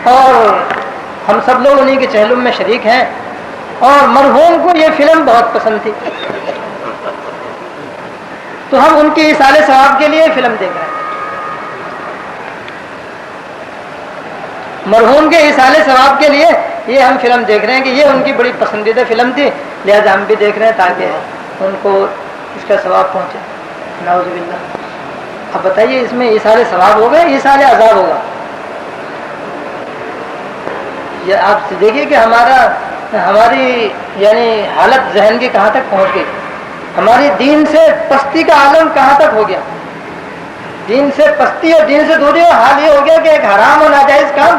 اور ہم سب لوگ انہیں کے چہلم میں شریک ہیں، اور مرحوم کو یہ فلم بہت پسند تھی، تو ہم ان کی ایصال ثواب کے لیے فلم دیکھ رہے ہیں، مرحوم کے ایصال ثواب کے لیے یہ ہم فلم دیکھ رہے ہیں کہ یہ ان کی بڑی پسندیدہ فلم تھی، لہذا ہم بھی دیکھ رہے ہیں تاکہ ان کو اس کا ثواب پہنچے۔ نعوذ باللہ۔ اب بتائیے اس میں ایصال ثواب ہوگا یا ایصال عذاب ہوگا؟ یہ آپ دیکھیے کہ ہماری یعنی حالت ذہن کی کہاں تک پہنچ گئی، ہماری دین سے پستی کا عالم کہاں تک ہو گیا، دین سے پستی اور دین سے دوری، اور حال یہ ہو گیا کہ ایک حرام اور ناجائز کام،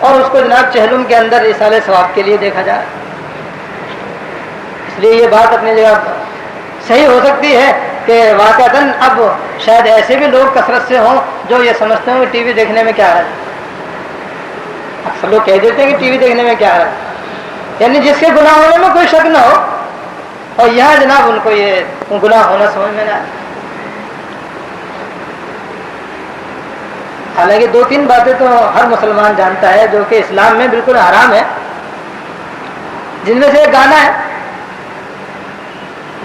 اور اس کو جناب چہلم کے اندر ایصال ثواب کے لیے دیکھا جائے۔ اس لیے یہ بات اپنی جگہ صحیح ہو سکتی ہے کہ واقعتاً اب شاید ایسے بھی لوگ کثرت سے ہوں جو یہ سمجھتے ہوں کہ ٹی وی دیکھنے میں کیا ہے، اکثر لوگ کہہ دیتے ہیں کہ ٹی وی دیکھنے میں کیا ہے، یعنی جس کے گناہ ہونے میں کوئی شک نہ ہو، اور یہاں جناب ان کو یہ گناہ ہونا سمجھ میں نہ آئے۔ حالانکہ دو تین باتیں تو ہر مسلمان جانتا ہے جو کہ اسلام میں بالکل حرام ہے، جن میں سے ایک گانا ہے۔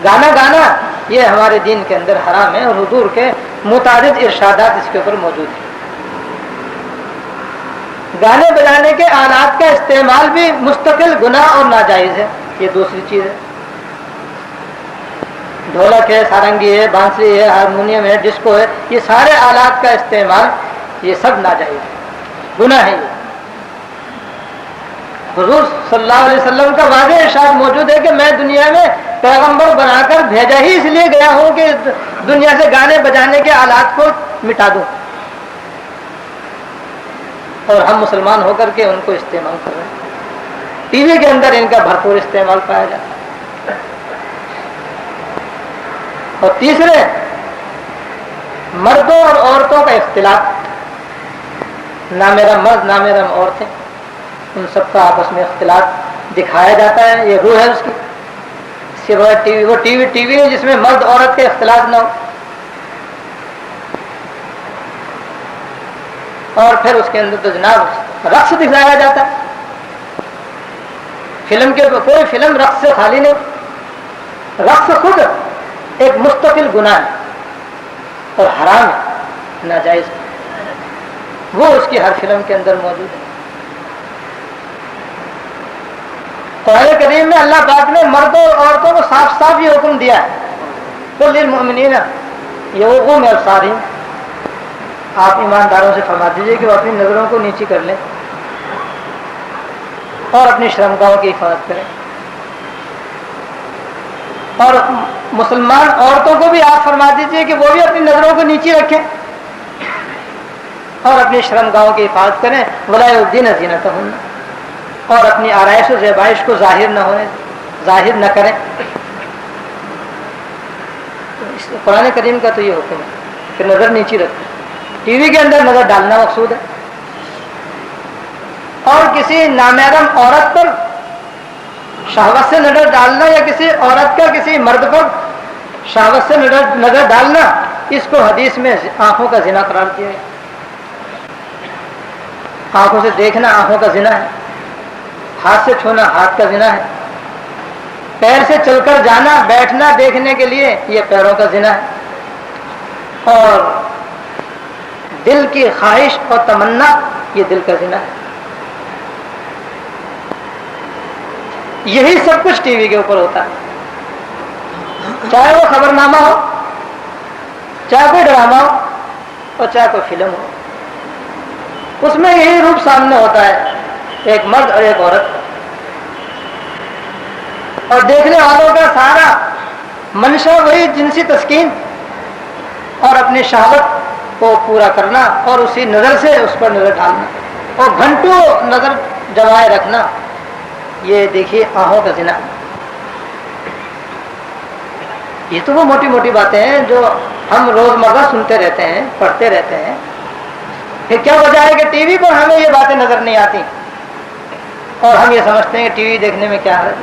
گانا یہ ہمارے دین کے اندر حرام ہے، اور حضور کے متعدد ارشادات اس کے اوپر موجود ہیں۔ گانے بجانے کے آلات کا استعمال بھی مستقل گناہ اور ناجائز ہے، یہ دوسری چیز ہے۔ ڈھولک ہے، سارنگی ہے، بانسری ہے، ہارمونیم ہے، ڈسکو ہے، یہ سارے آلات کا استعمال یہ سب ناجائز ہے، گناہ ہے۔ یہ حضور صلی اللہ علیہ وسلم کا واضح ارشاد موجود ہے کہ میں دنیا میں پیغمبر بنا کر بھیجا ہی اس لیے گیا ہوں کہ دنیا سے گانے بجانے کے آلات کو مٹا دوں، اور ہم مسلمان ہو کر کے ان کو استعمال کر رہے ہیں۔ ٹی وی کے اندر ان کا بھرپور استعمال پایا جاتا ہے۔ اور تیسرے، مردوں اور عورتوں کا اختلاط، نہ میرا مرد نہ میرا عورتیں، ان سب کا آپس میں اختلاط دکھایا جاتا ہے، یہ روح ہے اس کی۔ اس کے بعد ٹی وی ہے جس میں مرد عورت کے اختلاط نہ ہو، اور پھر اس کے اندر تو جناب رقص دکھایا جاتا ہے۔ فلم کے کوئی فلم رقص سے خالی نہیں، رقص خود ایک مستقل گناہ ہے اور حرام ہے، ناجائز ہے، وہ اس کی ہر فلم کے اندر موجود ہے۔ قرآن کریم میں اللہ پاک نے مردوں اور عورتوں کو صاف صاف یہ حکم دیا ہے، قل للمؤمنین یغضوا من ابصارہم، آپ ایمانداروں سے فرما دیجئے کہ وہ اپنی نظروں کو نیچی کر لیں اور اپنی شرمگاہوں کی حفاظت کریں، اور مسلمان عورتوں کو بھی آپ فرما دیجئے کہ وہ بھی اپنی نظروں کو نیچی رکھیں اور اپنی شرمگاہوں کی حفاظت کریں، ولا یبدین زینتہن، اور اپنی آرائش و زیبائش کو ظاہر نہ کریں۔ قرآن کریم کا تو یہ حکم ہے کہ نظر نیچی رکھیں۔ ٹی وی کے اندر نظر ڈالنا مقصود ہے، اور کسی نامحرم عورت پر شہوت سے نظر ڈالنا، یا کسی عورت کا کسی مرد پر شہوت سے نظر ڈالنا، اس کو حدیث میں آنکھوں کا زنا قرار دیا ہے۔ آنکھوں سے دیکھنا آنکھوں کا زنا ہے، ہاتھ سے چھونا ہاتھ کا زنا ہے، پیر سے چل کر جانا بیٹھنا دیکھنے کے لیے یہ پیروں کا زنا ہے، اور دل کی خواہش اور تمنا یہ دل کا زنا ہے۔ یہی سب کچھ ٹی وی کے اوپر ہوتا ہے، چاہے وہ خبر نامہ ہو، چاہے کوئی ڈرامہ ہو، اور چاہے کوئی فلم ہو، اس میں یہی روپ سامنے ہوتا ہے، ایک مرد اور ایک عورت، اور دیکھنے والوں کا سارا منشا وہی جنسی تسکین اور اپنی شہوت کو پورا کرنا، اور اسی نظر سے اس پر نظر ڈالنا، اور گھنٹوں نظر جمائے رکھنا، یہ دیکھیے آنکھوں کا زنا۔ یہ تو وہ موٹی موٹی باتیں ہیں جو ہم روزمرہ سنتے رہتے ہیں، پڑھتے رہتے ہیں، پھر کیا وجہ ہے کہ ٹی وی پر ہمیں یہ باتیں نظر نہیں آتی اور ہم یہ سمجھتے ہیں کہ ٹی وی دیکھنے میں کیا ہے۔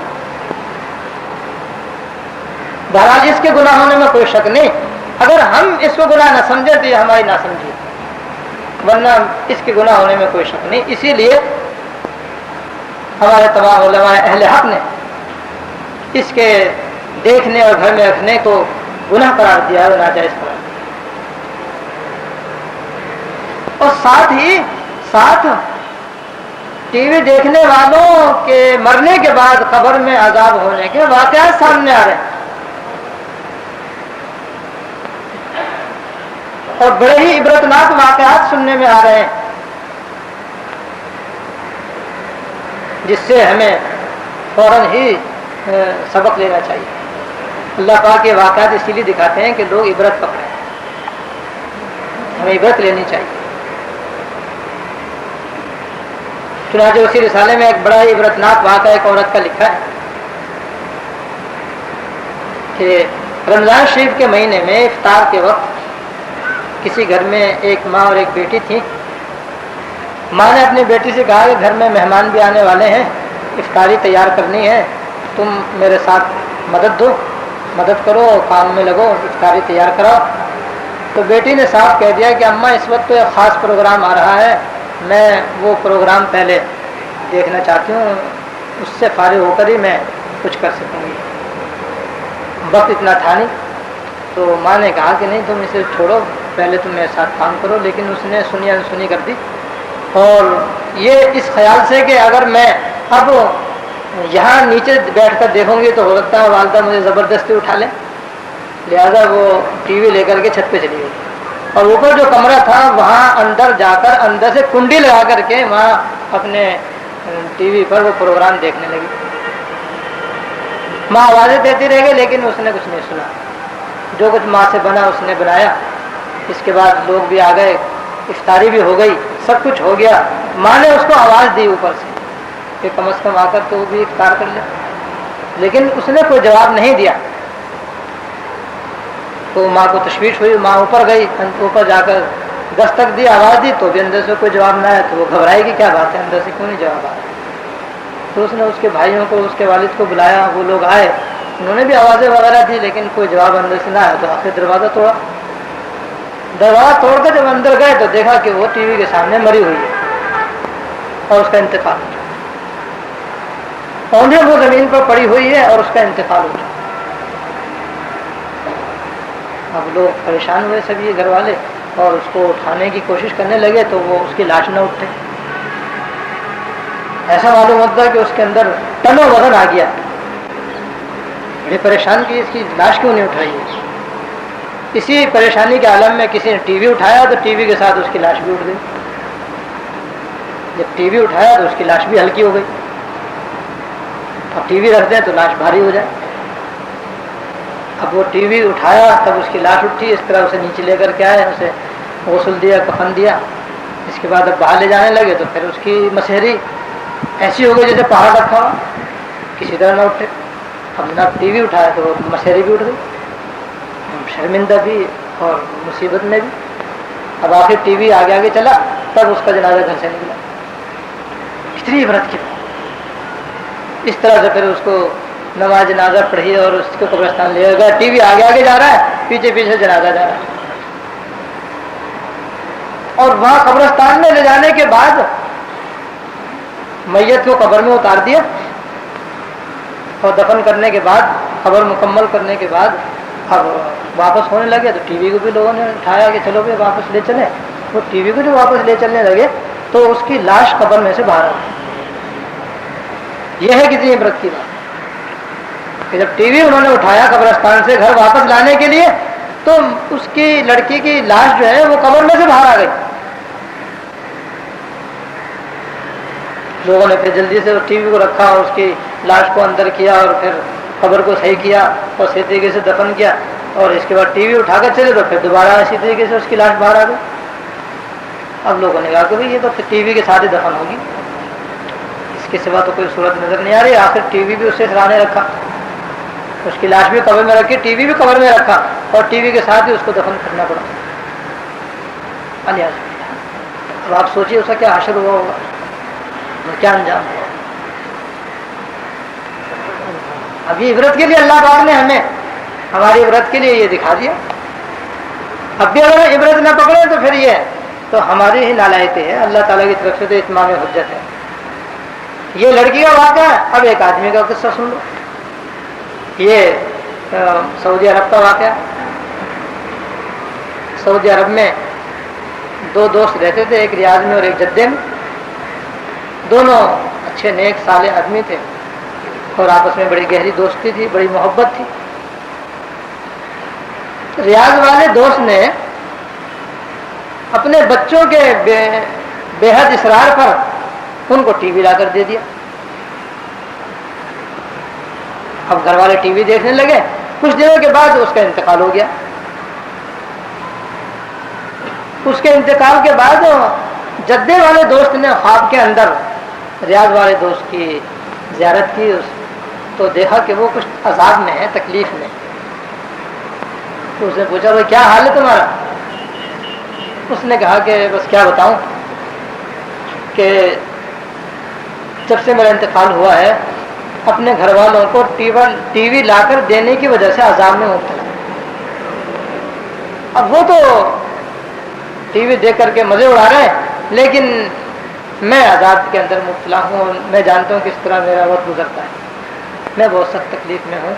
بہرحال اس کے گناہ ہونے میں کوئی شک نہیں، اگر ہم اس کو گناہ نہ سمجھے تو یہ ہماری نہ سمجھی، ورنہ اس کے گناہ ہونے میں کوئی شک نہیں. اسی لیے ہمارے تمام علماء اہل حق نے اس کے دیکھنے اور گھر میں رکھنے کو گناہ قرار دیا ہے اور ناجائز قرار دیا. اور ساتھ ٹی وی دیکھنے والوں کے مرنے کے بعد قبر میں عذاب ہونے کے واقعات سامنے آ رہے ہیں اور بڑے ہی عبرتناک واقعات سننے میں آ رہے ہیں جس سے ہمیں فوراً ہی سبق لینا چاہیے. اللہ پاک کے واقعات اسی لیے دکھاتے ہیں کہ لوگ عبرت پکڑیں. ہمیں عبرت لینی چاہیے. چنانچہ اسی رسالے میں ایک بڑا ہی عبرتناک واقعہ ایک عورت کا لکھا ہے کہ رمضان شریف کے مہینے میں افطار کے وقت کسی گھر میں ایک ماں اور ایک بیٹی تھی. ماں نے اپنی بیٹی سے کہا کہ گھر میں مہمان بھی آنے والے ہیں, افطاری تیار کرنی ہے, تم میرے ساتھ مدد کرو, کام میں لگو, افطاری تیار کراؤ. تو بیٹی نے صاف کہہ دیا کہ اماں اس وقت تو ایک خاص پروگرام آ رہا ہے, میں وہ پروگرام پہلے دیکھنا چاہتی ہوں, اس سے فارغ ہو کر ہی میں کچھ کر سکوں گی. وقت اتنا تھا نہیں. تو ماں نے کہا کہ نہیں تم اسے چھوڑو, پہلے تم میرے ساتھ کام کرو. لیکن اس نے سنی کر دی اور یہ اس خیال سے کہ اگر میں اب یہاں نیچے بیٹھ کر دیکھوں گی تو ہو سکتا ہے والدہ مجھے زبردستی اٹھا لیں, لہذا وہ ٹی وی لے کر کے چھت پہ چلی گئی. اور اوپر جو کمرہ تھا وہاں اندر جا کر اندر سے کنڈی لگا کر کے وہاں اپنے ٹی وی پر وہ پروگرام دیکھنے لگی. ماں آوازیں دیتی رہ گئی لیکن اس نے کچھ نہیں سنا. جو کچھ ماں سے بنا اس نے بنایا. اس کے بعد لوگ بھی آ گئے, افطاری بھی ہو گئی, سب کچھ ہو گیا. ماں نے اس کو آواز دی اوپر سے کہ کم از کم آ کر تو وہ بھی افطار کر لے, لیکن اس نے کوئی جواب نہیں دیا. تو ماں کو تشویش ہوئی, ماں اوپر گئی, اوپر جا کر دستک دی, آواز دی, تو بھی اندر سے کوئی جواب نہ آیا. تو وہ گھبرائے گی کیا بات ہے, اندر سے کیوں نہیں جواب آیا. تو اس نے اس کے بھائیوں کو, اس کے والد کو بلایا, وہ لوگ آئے, انہوں نے بھی آوازیں وغیرہ دی لیکن کوئی جواب اندر سے نہ آیا. تو آخر دروازہ توڑا. دروازہ توڑ کر جب اندر گئے تو دیکھا کہ وہ ٹی وی کے سامنے مری ہوئی ہے اور اس کا انتقال ہو چکا. وہ زمین پر پڑی ہوئی ہے اور اس کا انتقال ہو چکا. اب لوگ پریشان ہوئے سب, یہ گھر والے, اور اس کو اٹھانے کی کوشش کرنے لگے تو وہ اس کی لاش نہ اٹھے. ایسا معلوم ہوتا ہے کہ اس کے اندر ٹنوں وزن آ گیا. بڑے پریشان کی, اس کی لاش کیوں نہیں اٹھائی ہے. اسی پریشانی کے عالم میں کسی نے ٹی وی اٹھایا تو ٹی وی کے ساتھ اس کی لاش بھی اٹھ گئی. جب ٹی وی اٹھایا تو اس کی لاش بھی ہلکی ہو گئی. اب ٹی وی رکھ دیں تو لاش بھاری ہو جائے. اب وہ ٹی وی اٹھایا تب اس کی لاش اٹھی. اس طرح اسے نیچے لے کر کے آئے, اسے غسل دیا, کفن دیا. اس کے بعد اب باہر لے جانے لگے تو پھر اس کی مسحری ایسی ہو گئی جیسے پہاڑ رکھا ہوا, کسی طرح نہ اٹھے. اب جناب ٹی وی اٹھایا تو وہ مسحری بھی اٹھ گئی, شرمندہ بھی اور مصیبت میں بھی. اب آخر ٹی وی آگے آگے چلا, تب اس کا جنازہ گھر سے نکلا. کتنی عبرت کی. اس طرح سے پھر اس کو نماز جنازہ پڑھی اور اس کو قبرستان لے گیا. ٹی وی آگے آگے جا رہا ہے, پیچھے پیچھے جنازہ جا رہا ہے. اور وہاں قبرستان میں لے جانے کے بعد میت کو قبر میں اتار دیا اور دفن کرنے کے بعد, قبر مکمل کرنے کے بعد اب واپس ہونے لگے تو ٹی وی کو بھی لوگوں نے اٹھایا کہ چلو بھی واپس لے چلیں. وہ ٹی وی کو جو واپس لے چلنے لگے تو اس کی لاش قبر میں سے باہر آ گئی. یہ ہے کتنی عبرت کی بات کہ جب ٹی وی انہوں نے اٹھایا قبرستان سے گھر واپس لانے کے لیے تو اس کی لڑکی کی لاش جو ہے وہ قبر میں سے باہر آ گئی. لوگوں نے پھر جلدی سے ٹی وی کو رکھا اور اس کی لاش کو اندر کیا اور پھر قبر کو صحیح کیا اور صحیح طریقے سے دفن کیا. اور اس کے بعد ٹی وی اٹھا کر چلے تو پھر دوبارہ اسی طریقے سے اس کی لاش باہر آ گئی. اب لوگوں نے کہا کہ بھائی یہ تو ٹی وی کے ساتھ ہی دفن ہوگی, اس کے سوا تو کوئی صورت نظر نہیں آ رہی. آخر ٹی وی بھی اس سے سرانے رکھا, اس کی لاش بھی قبر میں رکھی, ٹی وی بھی قبر میں رکھا اور ٹی وی کے ساتھ ہی اس کو دفن کرنا پڑا. اب آپ سوچیے اس کا کیا حشر ہوا ہوگا, کیا انجام ہوا. اب یہ عبرت کے لیے اللہ پاک نے ہمیں ہماری عبرت کے لیے یہ دکھا دیا. اب بھی اگر عبرت نہ پکڑے تو پھر یہ تو ہماری ہی نالائقی ہے، اللہ تعالیٰ کی طرف سے تو اتمام حجت ہے۔ یہ لڑکی کا واقعہ ہے۔ اب ایک آدمی کا قصہ سن لو، یہ سعودی عرب کا واقعہ۔ سعودی عرب میں دو دوست رہتے تھے، ایک ریاض میں اور ایک جدے میں۔ دونوں اچھے نیک صالح آدمی تھے اور آپس میں بڑی گہری دوستی تھی، بڑی محبت تھی۔ ریاض والے دوست نے اپنے بچوں کے بے حد اصرار پر ان کو ٹی وی لا کر دے دیا۔ اب گھر والے ٹی وی دیکھنے لگے، کچھ دنوں کے بعد اس کا انتقال ہو گیا۔ اس کے انتقال کے بعد جدے والے دوست نے خواب کے اندر ریاض والے دوست کی زیارت کی تو دیکھا کہ وہ کچھ عذاب میں ہے، تکلیف میں۔ تو اس نے پوچھا بھائی کیا حال ہے تمہارا؟ اس نے کہا کہ بس کیا بتاؤں کہ جب سے میرا انتقال ہوا ہے اپنے گھر والوں کو ٹی وی لا کر دینے کی وجہ سے عذاب میں مبتلا۔ اب وہ تو ٹی وی دیکھ کر کے مزے اڑا رہے ہیں، لیکن میں عذاب کے اندر مبتلا ہوں، میں جانتا ہوں کس طرح میرا وقت گزرتا ہے، میں بہت سخت تکلیف میں ہوں۔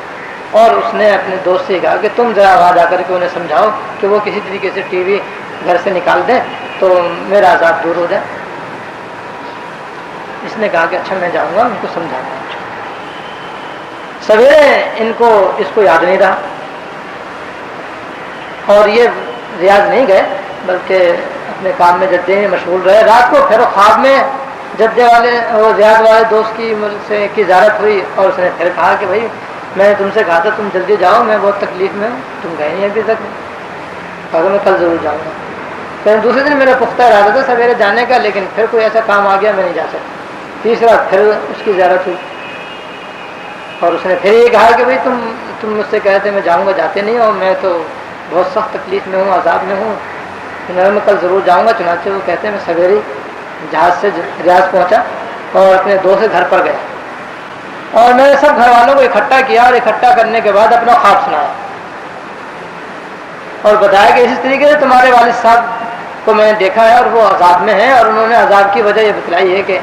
اور اس نے اپنے دوست سے کہا کہ تم ذرا وہاں جا کر کے انہیں سمجھاؤ کہ وہ کسی طریقے سے ٹی وی گھر سے نکال دیں تو میرا عذاب دور ہو جائے۔ اس نے کہا کہ اچھا میں جاؤں گا، ان کو سمجھاتا ہوں۔ سویرے اس کو یاد نہیں رہا اور یہ ریاض نہیں گئے بلکہ اپنے کام میں جدے میں مشغول رہے۔ رات کو پھر خواب میں جدے والے اور ریاض والے دوست کی زیارت ہوئی اور اس نے پھر کہا کہ بھائی میں نے تم سے کہا تھا تم جلدی جاؤ، میں بہت تکلیف میں ہوں، تم گئے نہیں ابھی تک۔ کہا میں کل ضرور جاؤں گا۔ پھر دوسرے دن میرا پختہ ارادہ تھا سویرے جانے کا، لیکن پھر کوئی ایسا کام آ گیا میں نہیں جا سکتا۔ تیسرا پھر اس کی زیارت ہوئی اور اس نے پھر یہ کہا کہ بھائی تم مجھ سے کہتے میں جاؤں گا، جاتے نہیں ہو، میں تو بہت سخت تکلیف میں ہوں، عذاب میں ہوں، میں کل ضرور جاؤں گا۔ چنانچہ وہ کہتے ہیں میں سویرے جہاز سے ریاض پہنچا اور اپنے دوست کے گھر پر گیا اور میں نے سب گھر والوں کو اکٹھا کیا اور اکٹھا کرنے کے بعد اپنا خواب سنایا اور بتایا کہ اسی طریقے سے تمہارے والد صاحب کو میں نے دیکھا ہے اور وہ عذاب میں ہیں، اور انہوں نے عذاب کی وجہ یہ بتلائی ہے کہ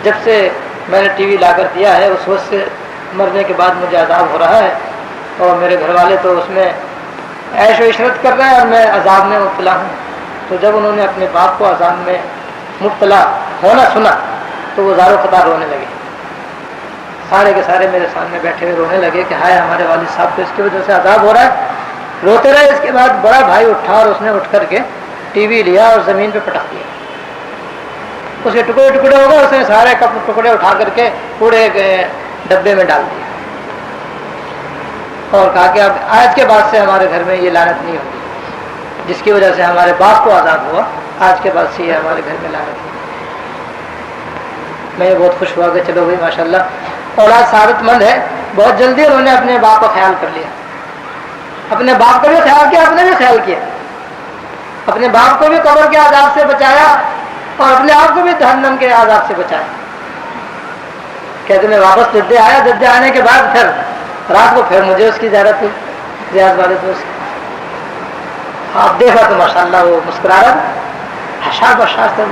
جب سے میں نے ٹی وی لا کر دیا ہے اس وقت سے مرنے کے بعد مجھے عذاب ہو رہا ہے اور میرے گھر والے تو اس میں عیش و عشرت کر رہے ہیں اور میں عذاب میں مبتلا ہوں۔ تو جب انہوں نے اپنے باپ کو عذاب میں مبتلا ہونا سنا تو وہ زارو خطا رونے لگے، سارے کے سارے میرے سامنے بیٹھے ہوئے رونے لگے کہ ہائے ہمارے والد صاحب کو اس کی وجہ سے عذاب ہو رہا ہے، روتے رہے۔ اس کے بعد بڑا بھائی اٹھا اور اس نے اٹھ کر کے ٹی وی لیا اور زمین پہ پٹک دیا، اس کے ٹکڑے ٹکڑے ہو گئے، اس نے سارے ٹکڑے اٹھا کر کے کوڑے کے ڈبے میں ڈال دیے اور کہا کہ اب آج کے بعد سے ہمارے گھر میں یہ لعنت نہیں ہوگی، جس کی وجہ سے ہمارے باپ کو عذاب ہوا، آج کے بعد سے یہ ہمارے گھر میں لعنت نہیں۔ میں بہت خوش ہوا کہ چلو بھائی ماشاء اللہ اولاد ثابت مند ہے۔ بہت جلدی انہوں نے اپنے باپ کا خیال کر لیا، اپنے باپ کا بھی خیال کیا، اپنے بھی خیال کیا، اپنے باپ کو بھی قبر کے عذاب سے بچایا اور اپنے آپ کو بھی جہنم کے عذاب سے بچایا۔ کہتے میں واپس جدے آیا، جدے آنے کے بعد پھر رات کو پھر مجھے اس کی زیارت ہوئی، ریاض والے دوست۔ آپ دیکھا تو ماشاء اللہ وہ مسکرا رہا تھا، حشار بشار سے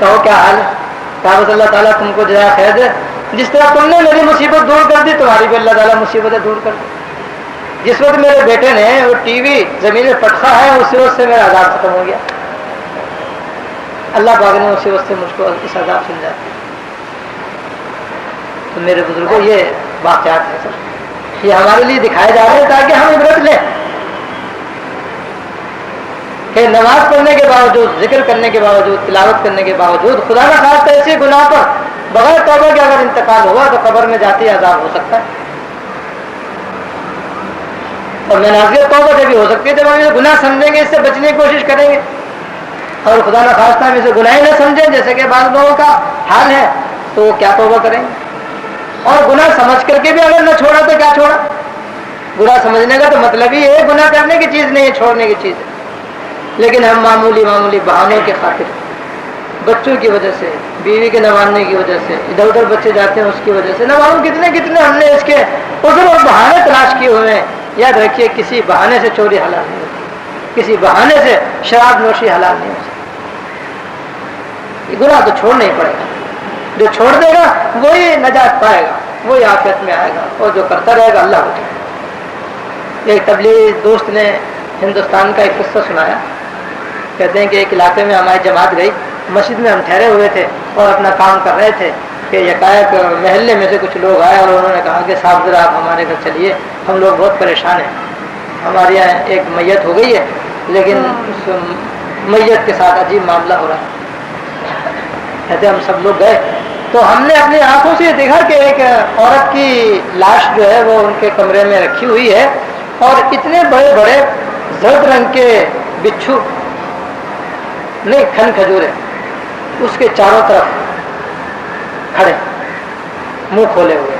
کہو کیا حال ہے؟ کہا بس اللہ تعالیٰ تم کو جزائے خیر دے، جس طرح تم نے میری مصیبت دور کر دی تمہاری بھی اللہ تعالیٰ مصیبتیں دور کر دی۔ جس وقت میرے بیٹے نے وہ ٹی وی زمین میں پٹکا ہے اسی وقت سے میرا عذاب ختم ہو گیا، اللہ پاک نے اسی وقت سے مجھ کو اس عذاب سے نجات دی۔ تو میرے بزرگوں یہ واقعات ہیں سر، یہ ہمارے لیے دکھائے جا رہے ہیں تاکہ ہم عبرت لیں کہ نماز پڑھنے کے باوجود، ذکر کرنے کے باوجود، تلاوت کرنے کے باوجود خدا نہ خواستہ ایسے گناہ پر بغیر توبہ کے اگر انتقال ہوا تو قبر میں جاتے ہی عذاب ہو سکتا ہے، اور منازعت توبہ سے بھی ہو سکتی ہے جب ہم یہ گناہ سمجھیں گے، اس سے بچنے کی کوشش کریں گے، اور خدا نہ خواستہ ہم اسے گناہ ہی نہ سمجھیں جیسے کہ بعض لوگوں کا حال ہے تو وہ کیا توبہ کریں گے، اور گناہ سمجھ کر کے بھی اگر نہ چھوڑا تو کیا چھوڑا؟ گناہ سمجھنے کا تو مطلب ہی ہے گناہ کرنے کی چیز نہیں ہے، چھوڑنے کی چیز ہے، لیکن ہم معمولی بہانوں کے خاطر، بچوں کی وجہ سے، بیوی کے نہ ماننے کی وجہ سے، ادھر ادھر بچے جاتے ہیں اس کی وجہ سے، نہ معلوم کتنے ہم نے اس کے عذر اور بہانے تلاش کیے ہوئے ہیں۔ یاد رکھیے کسی بہانے سے چوری حلال نہیں ہوتی، کسی بہانے سے شراب نوشی حلال نہیں ہو سکتی، یہ گناہ تو چھوڑنا ہی پڑے گا. جو چھوڑ دے گا وہی نجات پائے گا, وہی آخرت میں آئے گا, اور جو کرتا رہے گا اللہ کو. ایک تبلیغی دوست نے ہندوستان کا ایک قصہ سنایا. کہتے ہیں کہ ایک علاقے میں ہماری جماعت گئی, مسجد میں ہم ٹھہرے ہوئے تھے اور اپنا کام کر رہے تھے کہ یکایک محلے میں سے کچھ لوگ آئے اور انہوں نے کہا کہ صاحب ذرا آپ ہمارے گھر چلیے, ہم لوگ بہت پریشان ہیں, ہمارے یہاں ایک میت ہو گئی ہے لیکن اس میت کے ساتھ عجیب معاملہ ہو رہا ہے. کہتے ہم سب لوگ گئے تو ہم نے اپنی آنکھوں سے دیکھا کہ ایک عورت کی لاش جو ہے وہ ان کے کمرے میں رکھی ہوئی ہے, اور اتنے بڑے بڑے زرد رنگ کے بچھو نہیں کھن کھجور ہے اس کے چاروں طرف کھڑے, منہ کھولے ہوئے,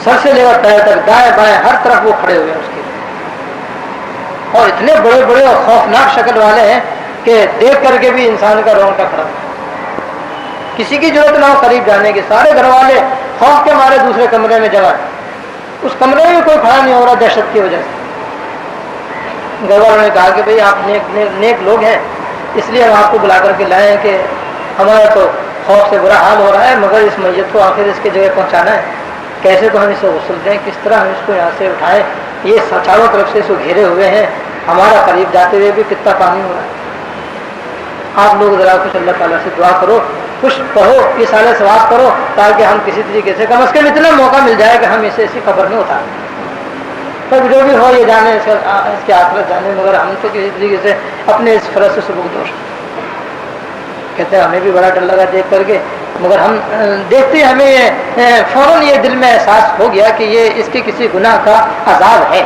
سر سے لے کر پیر تک دائیں بائیں ہر طرف وہ کھڑے ہوئے ہیں اس کے, اور اتنے بڑے بڑے اور خوفناک شکل والے ہیں کہ دیکھ کر کے بھی انسان کا رونگٹا کھڑا. کسی کی ضرورت نہ ہو قریب جانے کی, سارے گھر والے خوف کے مارے دوسرے کمرے میں جمع. اس کمرے میں کوئی کھڑا نہیں ہو رہا دہشت کی وجہ سے. گھر والوں نے کہا کہ بھئی آپ نیک لوگ ہیں, اس لیے ہم آپ کو بلا کر کے لائے ہیں کہ ہمارا تو خوف سے برا حال ہو رہا ہے, مگر اس میت کو آخر اس کی جگہ پہنچانا ہے, کیسے تو ہم اسے غسل دیں, کس طرح ہم اس کو یہاں سے اٹھائیں, یہ چاروں طرف سے اس کو گھیرے ہوئے ہیں, ہمارا قریب جاتے ہوئے بھی کتنا پانی ہو رہا ہے. آپ لوگ ذرا کچھ اللہ تعالیٰ سے دعا کرو, کچھ پڑھو, یہ سارے ثواب کرو, تاکہ ہم کسی طریقے سے کم از کم اتنا موقع مل جائے کہ ہم اسے اسی قبر میں اتاریں. پر جو بھی ہو یہ جانے اس کے آخرت جانے, مگر ہم تو کسی طریقے سے اپنے اس فرض سے سبق دوش. کہتے ہیں ہمیں بھی بڑا ڈر لگا دیکھ کر کے, مگر ہم دیکھتے ہمیں فوراً یہ دل میں احساس ہو گیا کہ یہ اس کے کسی گناہ کا عذاب ہے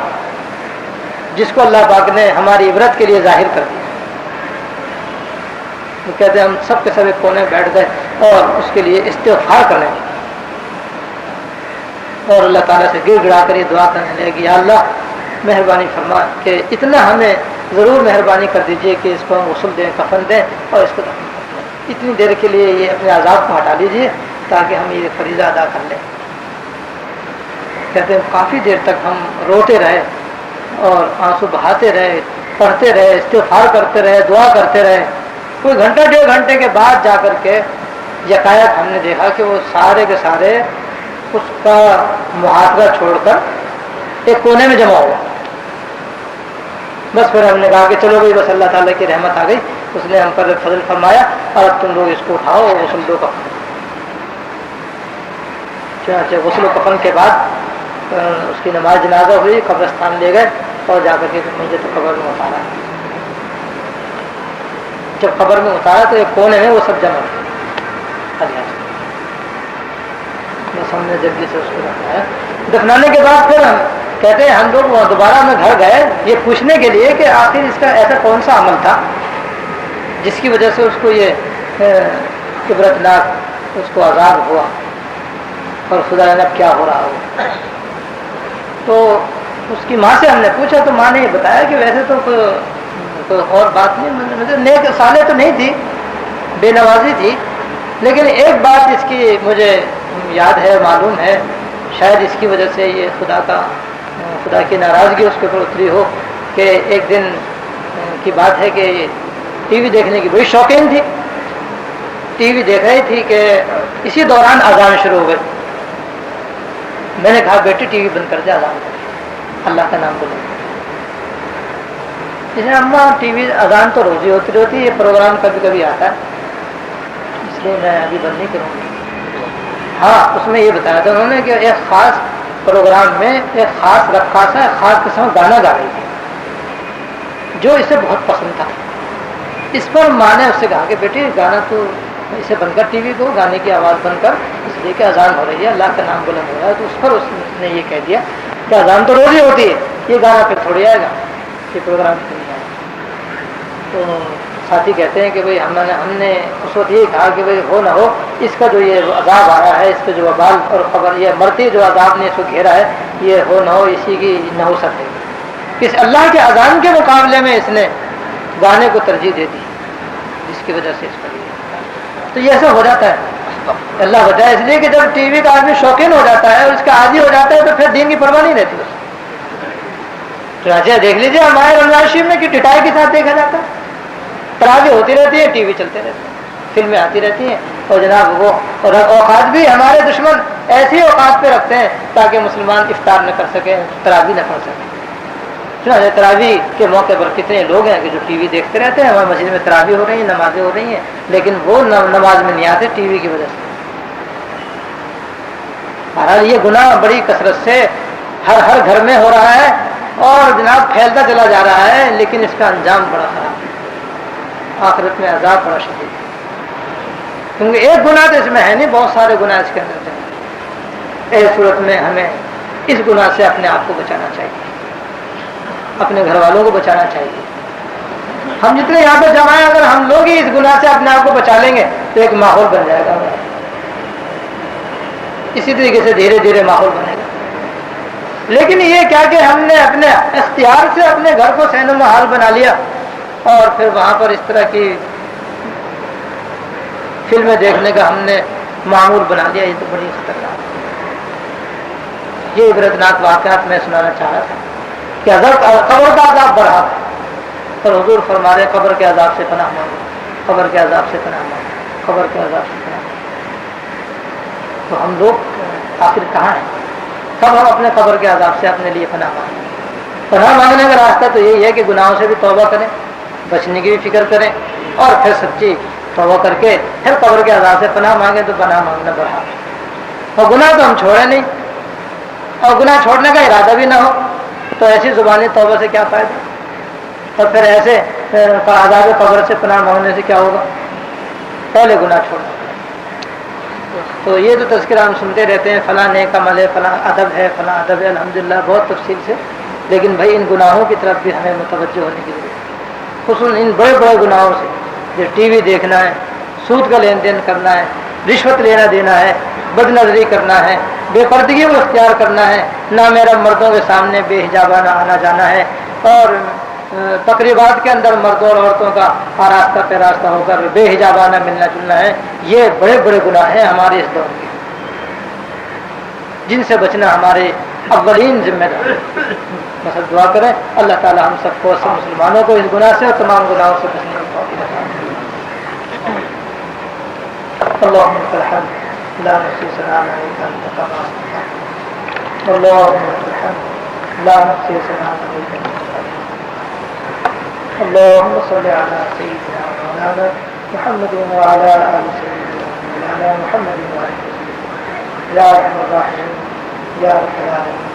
جس کو اللہ پاک نے ہماری عبرت کے لیے ظاہر کر دیا. کہتے ہیں ہم سب کے سب ایک کونے بیٹھ گئے اور اس کے لیے استغفار کرنے لگے, اور اللہ تعالیٰ سے گر گڑا کر یہ دعا کرنے لگے کہ یا اللہ مہربانی فرما کہ اتنا ہمیں ضرور مہربانی کر دیجئے کہ اس کو ہم غسل دیں, کفن دیں اور اس کو دفن کر دیں. اتنی دیر کے لیے یہ اپنے عذاب کو ہٹا لیجیے تاکہ ہم یہ فریضہ ادا کر لیں. کہتے ہیں کافی دیر تک ہم روتے رہے اور آنسو بہاتے رہے, پڑھتے رہے, استغفار کرتے رہے, دعا کرتے رہے. کوئی گھنٹہ ڈیڑھ گھنٹے کے بعد جا کر کے یکایک ہم نے دیکھا کہ وہ سارے کے سارے اس کا محاصرہ چھوڑ کر ایک کونے میں جمع ہوا. بس پھر ہم نے کہا کہ چلو بھائی بس اللہ تعالیٰ کی رحمت آ گئی, اس نے ہم پر فضل فرمایا, اور اب تم لوگ اس کو اٹھاؤ اور غسل دو کفن. چنانچہ غسل و کفن کے بعد اس کی نماز جنازہ ہوئی, قبرستان لے گئے اور جا کر کے مجھے تو قبر میں اتارا. جب قبر میں اتارا تو ایک کونے میں وہ سب جمع تھے. بس ہم نے جلدی سے اس کو دفنایا. دفنانے کے بعد پھر ہم کہتے ہیں ہم لوگ وہاں دوبارہ میں گھر گئے یہ پوچھنے کے لیے کہ آخر اس کا ایسا کون سا عمل تھا جس کی وجہ سے اس کو یہ عبرتناک اس کو عذاب ہوا اور خدا جانب کیا ہو رہا ہو. تو اس کی ماں سے ہم نے پوچھا تو ماں نے یہ بتایا کہ ویسے تو کوئی اور بات نہیں, مجھے نیک صالح تو نہیں تھی, بے نوازی تھی, لیکن ایک بات اس کی مجھے یاد ہے, معلوم ہے, شاید اس کی وجہ سے یہ خدا کی ناراضگی اس کے اوپر اتری ہو کہ ایک دن کی بات ہے کہ ٹی وی دیکھنے کی بڑی شوقین تھی. ٹی وی دیکھ رہی تھی کہ اسی دوران اذان شروع ہو گئی. میں نے کہا بیٹی ٹی وی بند کر دے, اذان اللہ کا نام بولے. اس نے اماں ٹی وی اذان تو روزی ہوتی رہتی ہے, یہ پروگرام کبھی کبھی آتا ہے اس لیے میں ابھی بند نہیں کروں گی. ہاں اس میں یہ بتایا تھا انہوں نے کہ ایک خاص پروگرام میں ایک خاص رقاصہ خاص قسم کا گانا گا رہی تھی جو اسے بہت پسند تھا. اس پر ماں نے اس سے کہا کہ بیٹی گانا تو اسے بند کر, ٹی وی کو گانے کی آواز بند کر, اس لیے کہ اذان ہو رہی ہے, اللہ کا نام بلند ہو رہا ہے. تو اس پر اس نے یہ کہہ دیا کہ اذان تو روز ہی ہوتی ہے, یہ گانا پھر تھوڑی آئے گا, یہ پروگرام پھر نہیں آئے گا. تو ساتھی کہتے ہیں کہ بھائی ہم نے اس وقت یہ کہا کہ بھائی ہو نہ ہو اس کا جو یہ عذاب آیا ہے, اس پہ جو وبال اور خبر یہ مرتی جو عذاب نے اس کو گھیرا ہے, یہ ہو نہ ہو اسی کی نحوست ہے. اس اللہ کے اذان کے مقابلے میں اس نے گانے کو ترجیح دے دی, جس کی وجہ سے اس پر تو یہ ایسا ہو جاتا ہے. اللہ بچائے, اس لیے کہ جب ٹی وی کا آدمی شوقین ہو جاتا ہے اور اس کا عادی ہو جاتا ہے تو پھر دین کی پرواہ نہیں رہتی. چنانچہ دیکھ لیجیے ہمارے رمضان شریف میں کہ ٹٹائی کے ساتھ دیکھا جاتا ہے, تراویح ہوتی رہتی ہے، ٹی وی چلتے رہتے ہیں، فلمیں آتی رہتی ہیں، اور جناب وہ اور اوقات بھی ہمارے دشمن ایسی اوقات پہ رکھتے ہیں تاکہ مسلمان افطار نہ کر سکیں، تراویح نہ پڑھ سکیں۔ تراویح کے موقع پر کتنے لوگ ہیں کہ جو ٹی وی دیکھتے رہتے ہیں، ہماری مسجد میں تراویح ہو رہی ہیں، نمازیں ہو رہی ہیں، لیکن وہ نماز میں نہیں آتے ٹی وی کی وجہ سے۔ بہرحال یہ گناہ بڑی کثرت سے ہر گھر میں ہو رہا ہے اور جناب پھیلتا چلا جا رہا ہے، لیکن اس کا انجام بڑا خراب ہے، آخرت میں عذاب بڑا شدید ہے، کیونکہ ایک گناہ تو اس میں ہے نہیں، بہت سارے گناہ اس کے اندر ہیں۔ اس صورت میں ہمیں اس گناہ سے اپنے آپ کو بچانا چاہیے، اپنے گھر والوں کو بچانا چاہیے۔ ہم جتنے یہاں پہ جمع ہیں، اگر ہم لوگ ہی اس گناہ سے اپنے آپ کو بچا لیں گے تو ایک ماحول بن جائے گا، اسی طریقے سے دھیرے دھیرے ماحول بنے گا۔ لیکن یہ کیا کہ ہم نے اپنے اختیار سے اپنے گھر کو سین و محال بنا لیا اور پھر وہاں پر اس طرح کی فلمیں دیکھنے کا ہم نے معمول بنا لیا، یہ تو بڑی خطرناک ہے۔ یہ عبرتناک واقعات میں سنانا چاہ رہا تھا کہ اگر قبر کا عذاب بڑھا اور حضور فرما رہے قبر کے عذاب سے پناہ مانگو، قبر کے عذاب سے پناہ مانگو، قبر کے عذاب سے پناہ مانگو، تو ہم لوگ آخر کہاں ہیں؟ کب ہم اپنے قبر کے عذاب سے اپنے لیے پناہ مانگیں؟ پناہ مانگنے کا راستہ تو یہی ہے کہ گناہوں سے بھی توبہ کریں، بچنے کی بھی فکر کریں، اور پھر سچی توبہ کر کے پھر قبر کے عذاب سے پناہ مانگیں تو پناہ مانگنا بڑھا۔ اور گناہ تو ہم چھوڑیں نہیں، اور گناہ چھوڑنے کا ارادہ بھی نہ ہو تو ایسی زبانی توبہ سے کیا فائدہ، اور پھر ایسے عذاب قبر سے پناہ مانگنے سے کیا ہوگا؟ پہلے گناہ چھوڑنا۔ تو یہ تو تذکرہ ہم سنتے رہتے ہیں، فلاں نیک عمل ہے، فلاں ادب ہے، فلاں ادب ہے، الحمدللہ بہت تفصیل سے، لیکن بھائی ان گناہوں کی طرف بھی ہمیں متوجہ ہونے کی ضرورت ہے، خصوصاً ان بڑے بڑے گناہوں سے، جو ٹی وی دیکھنا ہے، سود کا لین دین کرنا ہے، رشوت لینا دینا ہے، بد نظری کرنا ہے، بے پردگی کو اختیار کرنا ہے، نہ میرا مردوں کے سامنے بے حجابانہ آنا جانا ہے، اور تقریبات کے اندر مردوں اور عورتوں کا آراستہ پیراستہ ہو کر بے حجابانہ ملنا جلنا ہے۔ یہ بڑے بڑے گناہ ہیں ہمارے اس دور کے، جن سے بچنا ہمارے اولین ذمہ دار۔ بس دعا کریں اللہ تعالی ہم سب کو، سب مسلمانوں کو اس گناہ سے اور تمام گناہوں سے بچنے کی توفیق عطا فرمائے۔ اللهم لك الحمد لا نحصي ثناء عليك انت كما اثنيت، اللهم لك الحمد لا نحصي ثناء عليك انت كما اثنيت، اللهم صل على سيدنا مولانا محمد وعلى ال سيدنا مولانا محمد وعلى يا ارحم الراحمين یا رب العالمین،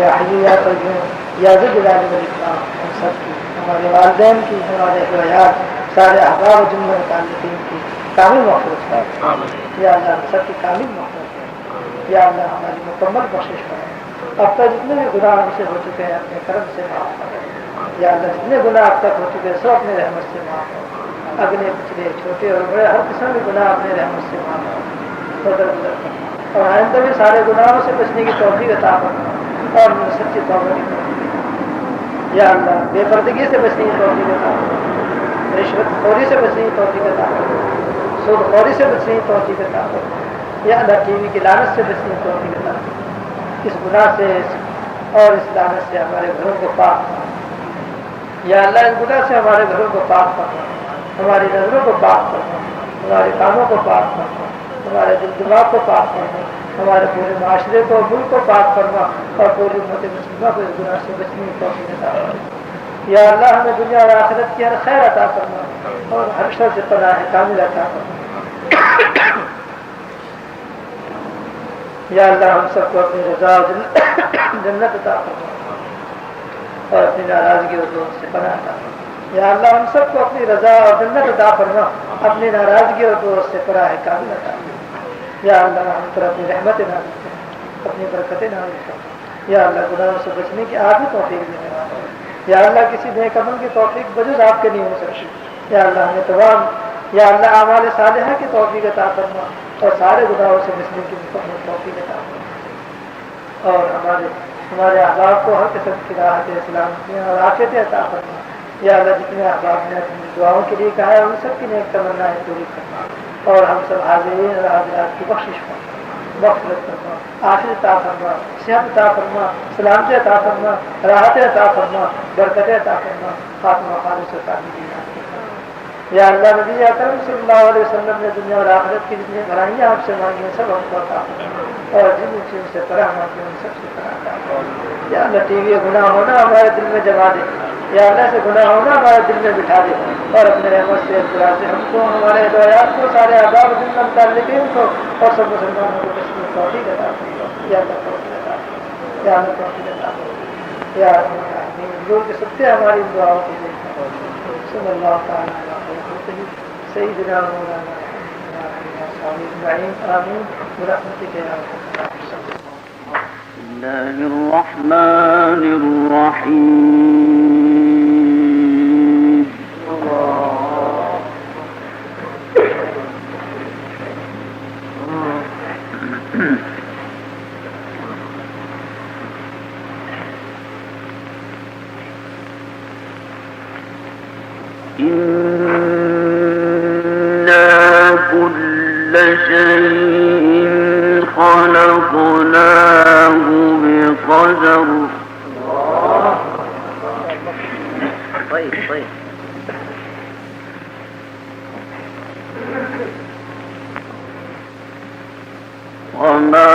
یا حی یا قیوم یا ذو الجلال والاکرام، ہم سب کی، ہمارے والدین کی، ہمارے اہلیات، سارے احباب و جملہ متعلقین کی کامل مغفرت فرما، یا اللہ ہم سب کی کامل مغفرت فرما، یا اللہ ہماری مکمل بخشش فرما۔ اب تک جتنے بھی گناہ ہم سے ہو چکے ہیں اپنے کرم سے معاف فرما، یا اللہ جتنے گناہ اب تک ہو چکے ہیں سب اپنے رحمت سے معاف فرما، اگلے پچھلے چھوٹے اور بڑے ہر قسم کے گناہ اپنے رحمت سے معاف فرما، اور آئندہ بھی سارے گناہوں سے بچنے کی توفیق عطا فرما، اور سچی توبہ کی توفیق، یا اللہ بے پردگی سے بچنے کی توفیق عطا فرما، رشوت خوری سے بچنے کی توفیق عطا فرما، سود خوری سے بچنے کی توفیق عطا فرما، یا اللہ ٹی وی کی لعنت سے بچنے کی توفیق عطا فرما، اس گناہ سے اور اس لعنت سے ہمارے گھروں کو پاک فرما، یا اللہ اس گناہ سے ہمارے گھروں کو پاک فرما، ہماری نظروں کو پاک فرما، ہمارے کانوں کو پاک فرما، ہمارے دل دماغ کو پاک فرما، ہمارے پورے معاشرے کو، ملک کو پاک فرما، اور پوری امت مسلمہ کو اس گناہ سے بچنے کی توفیق عطا فرما، یا اللہ ہمیں دنیا اور آخرت کی ہر خیر عطا فرما، اور ہر شر سے پناہ کامل عطا فرما، یا اللہ ہم سب کو اپنی رضا اور جنت عطا فرما، اور اپنی ناراضگی اور دوست سے پناہ عطا فرما، یا اللہ ہم سب کو اپنی رضا اور جنت عطا فرما، اپنی ناراضگی اور دوست سے پناہ کامل عطا فرما، یا اللہ ہم پر اپنی رحمت نازل فرما، اپنی برکتیں نازل فرما، یا اللہ گناہوں سے بچنے کی آپ ہی توفیق دینے والا ہے، یا اللہ کسی نیک عمل کی توفیق بجز آپ کے نہیں ہو سکتی، یا اللہ ہمیں تمام، یا اللہ اعمال صالحہ کی توفیق عطا فرما، اور سارے گناہوں سے بچنے کی مکمل توفیق عطا فرما، اور ہمارے احباب کو ہر قسم کی راحت اسلام کی اور عافیت عطا فرما، یا اللہ جتنے احباب نے اپنی دعاؤں کے لیے کہا ہے ان سب کی نیک تمنائیں پوری کرنا، اور ہم سب حاضرین اور حاضرات کی بخشش فرما، مغفرت فرما، عافیت عطا فرما، صحت عطا فرما، سلامتی عطا فرما، راحت عطا فرما، برکت عطا فرما، خاتمہ خالص و کامل یا اللہ نبی اکرم صلی اللہ علیہ وسلم نے دنیا اور آخرت کی جتنی بھلائیاں آپ سے مانگی ہیں سب ہم کو عطا فرما، اور جن چیز سے طرح مانگی ان سب سے طرح عطا فرما۔ یا اللہ ٹی وی گناہ ہونا ہمارے دل میں جما دے، یا اللہ سے گناہ ہونا ہمارے دل میں بٹھا دے، اور اپنے رحمت سے اعتراض سے ہم کو، ہمارے ہدایات کو، سارے آداب دل میں متعلقین کو اور سب مسلمانوں کو تسلیم توفیق عطا فرما۔ یا اللہ توفیق عطا فرما، یا اللہ توفیق عطا فرما، یا حضور کے سب ہماری دعاؤں کو دے۔ صلی اللہ تعالیٰ علیہ سیدنا مولانا آمین برحمتک یا ارحم الله الرحمن الرحيم إنا كل شيء خلقناه بقدر طيب وما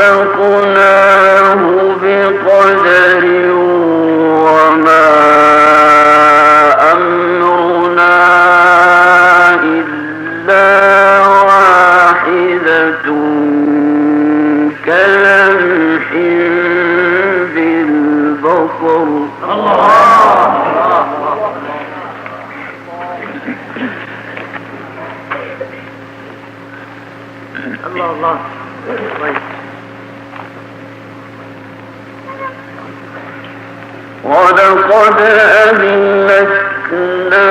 خلقناه بقدر وما أمرنا إلا واحدة كلمح بالبصر الله ولقد أهلكنا